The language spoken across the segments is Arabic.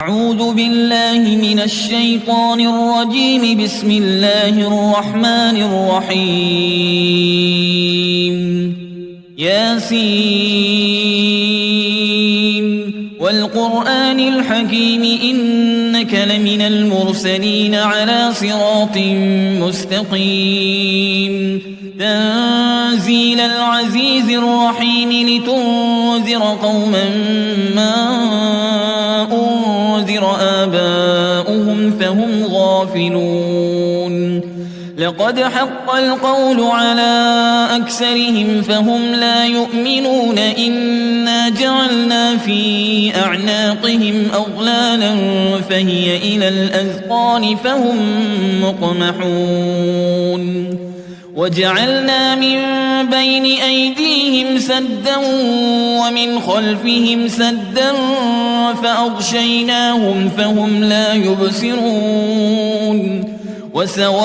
أعوذ بالله من الشيطان الرجيم. بسم الله الرحمن الرحيم. ياسين والقرآن الحكيم إنك لمن المرسلين على صراط مستقيم. تنزيل العزيز الرحيم لتنذر قوما ما أنذر آباؤهم فهم غافلون. لقد حق القول على أكثرهم فهم لا يؤمنون. إنا جعلنا في أعناقهم أغلالا فهي إلى الأذقان فهم مقمحون. وجعلنا من بين أيديهم سدا ومن خلفهم سدا فأغشيناهم فهم لا يبصرون. وسواء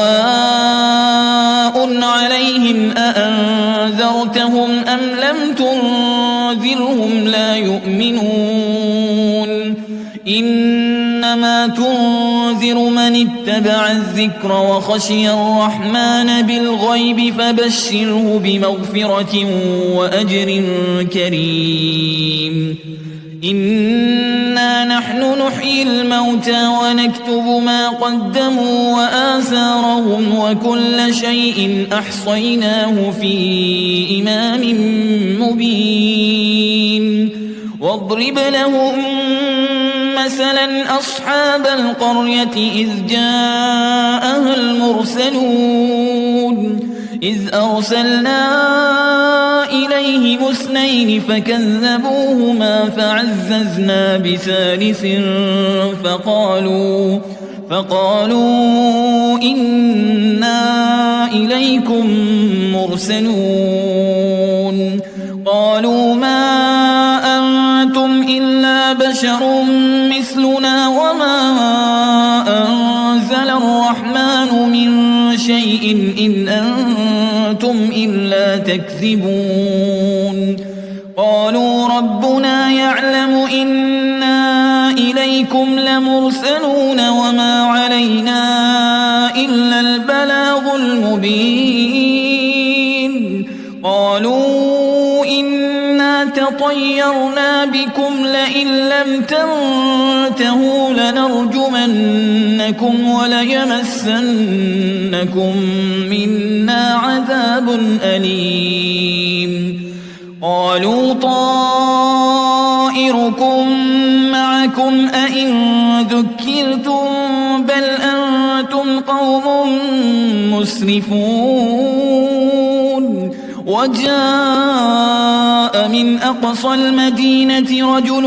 عليهم أأنذرتهم أم لم تنذرهم لا يؤمنون. إنما تنذر من اتبع الذكر وخشي الرحمن بالغيب فبشره بمغفرة وأجر كريم. إنا نحن نحيي الموتى ونكتب ما قدموا وآثارهم وكل شيء أحصيناه في إمام مبين. واضرب لهم مثلا أصحاب القرية إذ جاءها المرسلون. إذ أرسلنا إليهم اثنين فكذبوهما فعززنا بثالث فقالوا إنا إليكم مرسلون. قالوا ما أنتم إلا بشر مثلنا وما أنزل الرحمن من شيء إن أنتم إلا تكذبون. قالوا ربنا يعلم إنا إليكم لمرسلون وما علينا إلا البلاغ المبين. قالوا إنا تطيرنا بكم لئن لم تنتهوا لنرجمنكم وليمسنكم منا عذاب أليم. قالوا طائركم معكم أئن ذكرتم بل أنتم قوم مسرفون. وجاء من أقصى المدينة رجل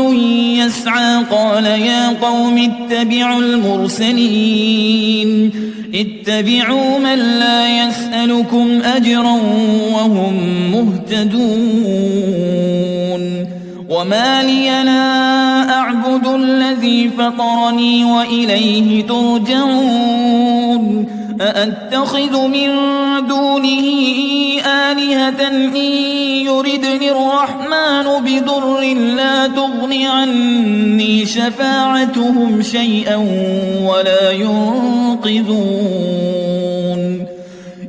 يسعى قال يا قوم اتبعوا المرسلين. اتبعوا من لا يسألكم أجرا وهم مهتدون. وما لي لا أعبد الذي فطرني وإليه ترجعون. أأتخذ من دونه آلهة إن يردني الرحمن بضر لا تغن عني شفاعتهم شيئا ولا ينقذون.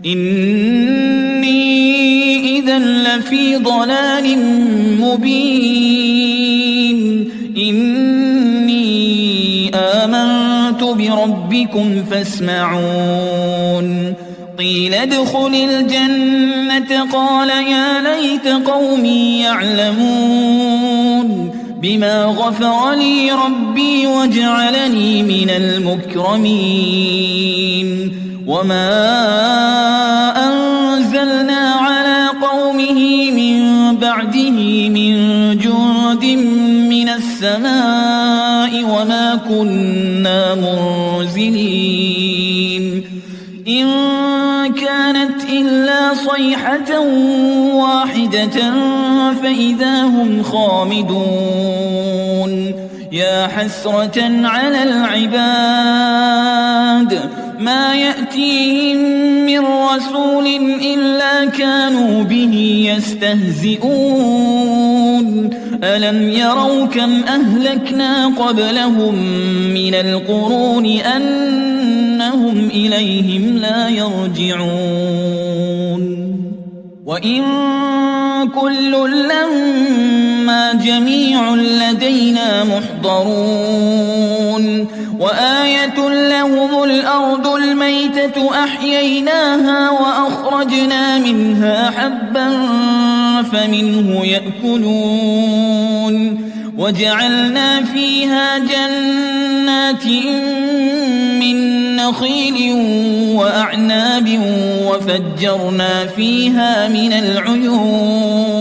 إني إذا لفي ضلال مبين. إني آمنت بربكم فاسمعون. قيل ادخل الجنة قال يا ليت قومي يعلمون بما غفر لي ربي وجعلني من المكرمين. وما أنزلنا على قومه من بعده من جند من السماء وما كنا منزلين. إن كانت إلا صيحة واحدة فإذا هم خامدون. يا حسرة على العباد ما يأتيهم من رسول إلا كانوا به يستهزئون. ألم يروا كم أهلكنا قبلهم من القرون أنهم إليهم لا يرجعون وإن كل لما جميع لدينا محضرون وآية لهم الأرض الميتة أحييناها وأخرجنا منها حبا فمنه يأكلون وجعلنا فيها جنات من نخيل وأعناب وفجرنا فيها من العيون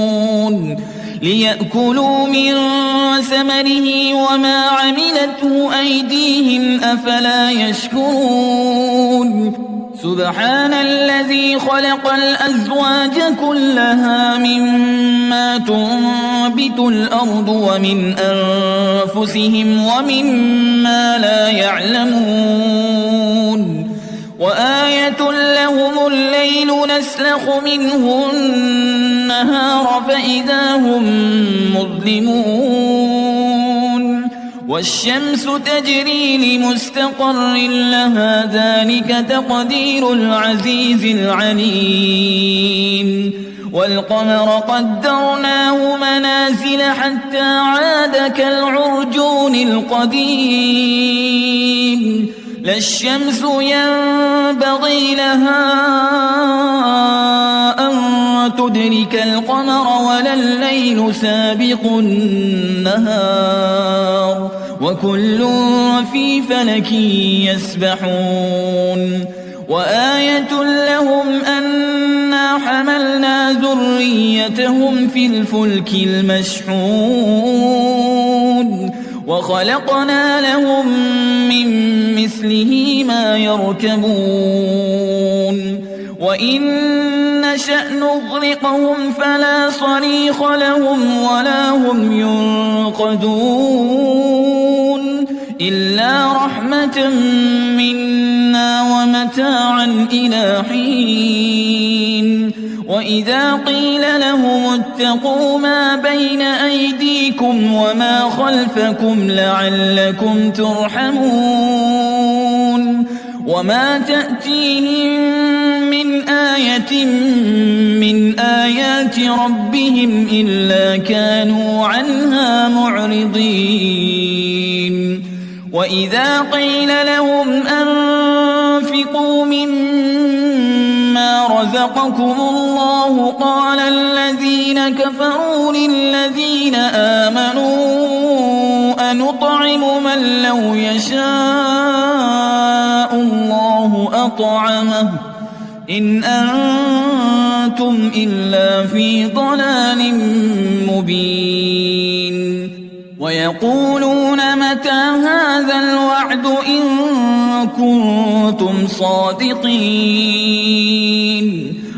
ليأكلوا من ثمره وما عملته أيديهم أفلا يشكرون سبحان الذي خلق الأزواج كلها مما تنبت الأرض ومن أنفسهم ومما لا يعلمون وآية لهم الليل نسلخ منه النهار فإذا هم مظلمون والشمس تجري لمستقر لها ذلك تقدير العزيز العليم والقمر قدرناه منازل حتى عاد كالعرجون القديم لا الشمس ينبغي لها أن تدرك القمر ولا الليل سابق النهار وكل في فلك يسبحون وآية لهم أنا حملنا ذريتهم في الفلك المشحون وخلقنا لهم من مثله ما يركبون وإن نشأ نغرقهم فلا صريخ لهم ولا هم ينقذون إلا رحمة منا ومتاعا إلى حين وإذا قيل لهم اتقوا ما بين أيديكم وما خلفكم لعلكم ترحمون وما تأتيهم من آية من آيات ربهم إلا كانوا عنها معرضين وإذا قيل لهم أنفقوا مما رزقكم الله قال الذين كفروا للذين آمنوا أنطعم من لو يشاء الله أطعمه إن أنتم إلا في ضلال مبين ويقولون متى هذا الوعد إن كنتم صادقين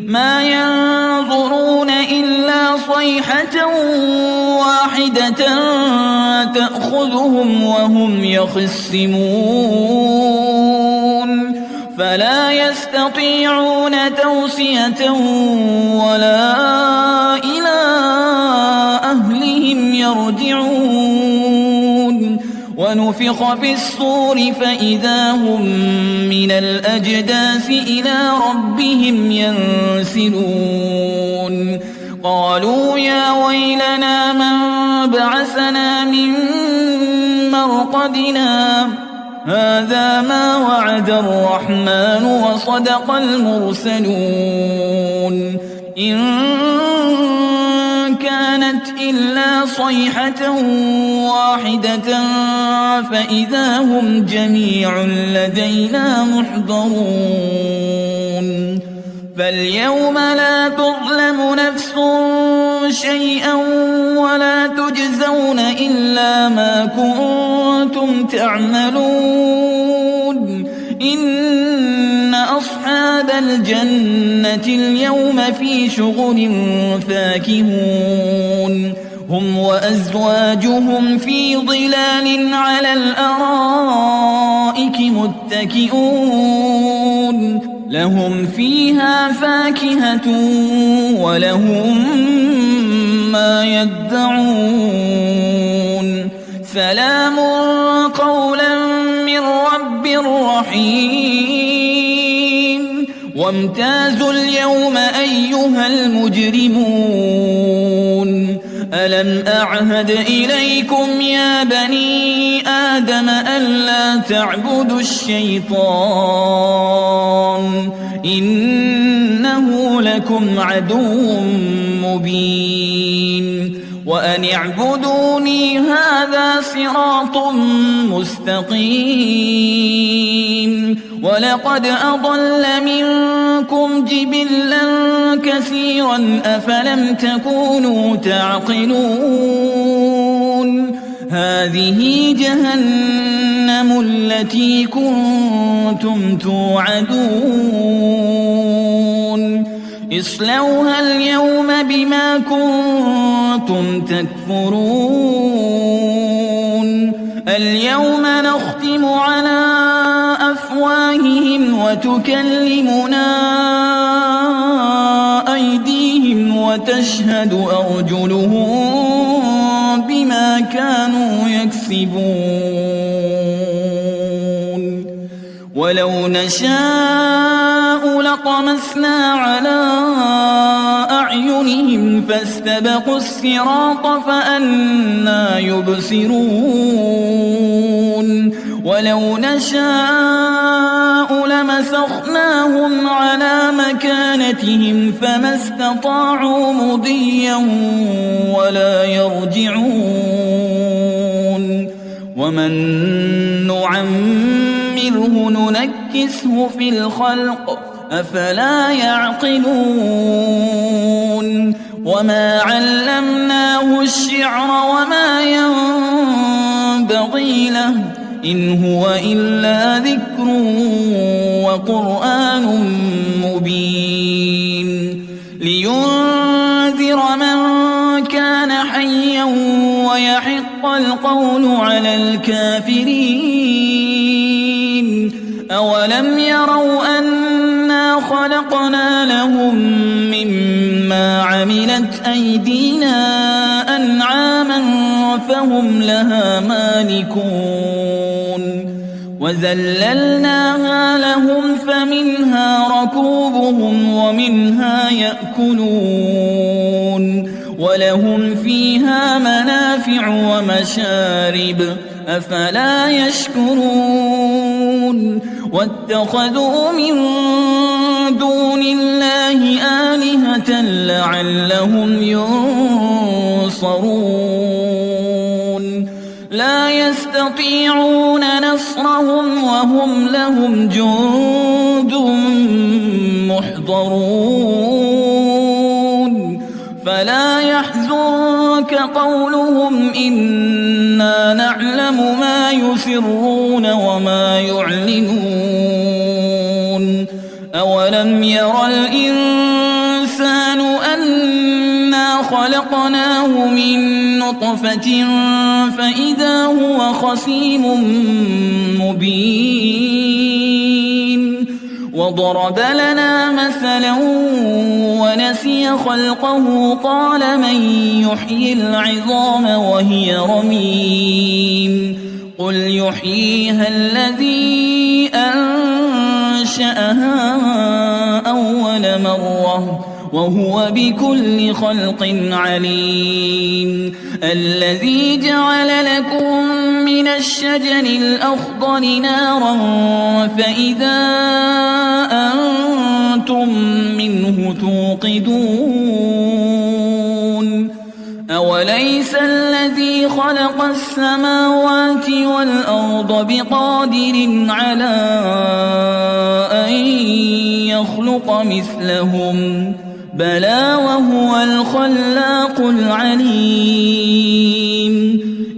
ما ينظرون إلا صيحة واحدة تأخذهم وهم يخصمون فلا يستطيعون توصية ولا إلى أهلهم يرجعون ونفخ في الصور فإذا هم من الأجداث إلى ربهم ينسلون قالوا يا ويلنا من بعثنا من مرقدنا هذا ما وعد الرحمن وصدق المرسلون إن كانت إلا صيحة واحدة فإذا هم جميع لدينا محضرون فاليوم لا تظلم نفس شيئا ولا تجزون إلا ما كنتم تعملون إن أصحاب الجنة اليوم في شغل فاكهون هم وأزواجهم في ظلال على الأرائك متكئون لهم فيها فاكهة ولهم ما يدعون سلام قولا من رب رحيم وامتازوا اليوم أيها المجرمون ألم أعهد إليكم يا بني آدم ألا تعبدوا الشيطان إنه لكم عدو مبين وأن اعبدوني هذا صراط مستقيم ولقد أضل منكم جبلا كثيرا أفلم تكونوا تعقلون هذه جهنم التي كنتم توعدون اصلوها اليوم بما كنتم تكفرون اليوم نختم على أفواههم وتكلمنا أيديهم وتشهد أرجلهم بما كانوا يكسبون ولو نشاء لطمسنا على أعينهم فاستبقوا الصراط فأنى يبصرون ولو نشاء لمسخناهم على مكانتهم فما استطاعوا مضيا ولا يرجعون ومن نعمره ننكسه في الخلق أفلا يعقلون وما علمناه الشعر وما ينبغي له إن هو إلا ذكر وقرآن مبين لينذر من كان حيا ويحق القول على الكافرين أولم يروا أنا خلقنا لهم مما عملت أيدينا أنعاما فهم لها مالكون وذللناها لهم فمنها ركوبهم ومنها يأكلون ولهم فيها منافع ومشارب أفلا يشكرون واتخذوا من دون الله آلهة لعلهم ينصرون لا يستطيعون نصرهم وهم لهم جند محضرون فلا يحزنك قولهم إنا نعلم ما يسرون وما يعلنون أولم ير الإنسان أنا خلقناه من نطفة فإذا هو خصيم مبين وضرب لنا مثلا ونسي خلقه قال من يحيي العظام وهي رميم قل يحييها الذي أنشأها أول مرة وهو بكل خلق عليم الذي جعل لكم من الشجر الأخضر نارا فإذا أنتم منه توقدون أوليس الذي خلق السماوات والأرض بقادر على أن يخلق مثلهم بلى وهو الخلاق العليم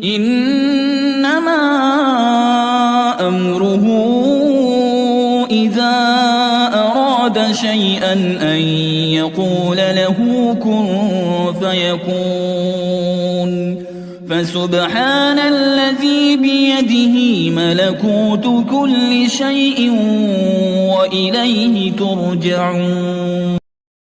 إنما أمره إذا أراد شيئا أن يقول له كن فيكون فسبحان الذي بيده ملكوت كل شيء وإليه ترجعون.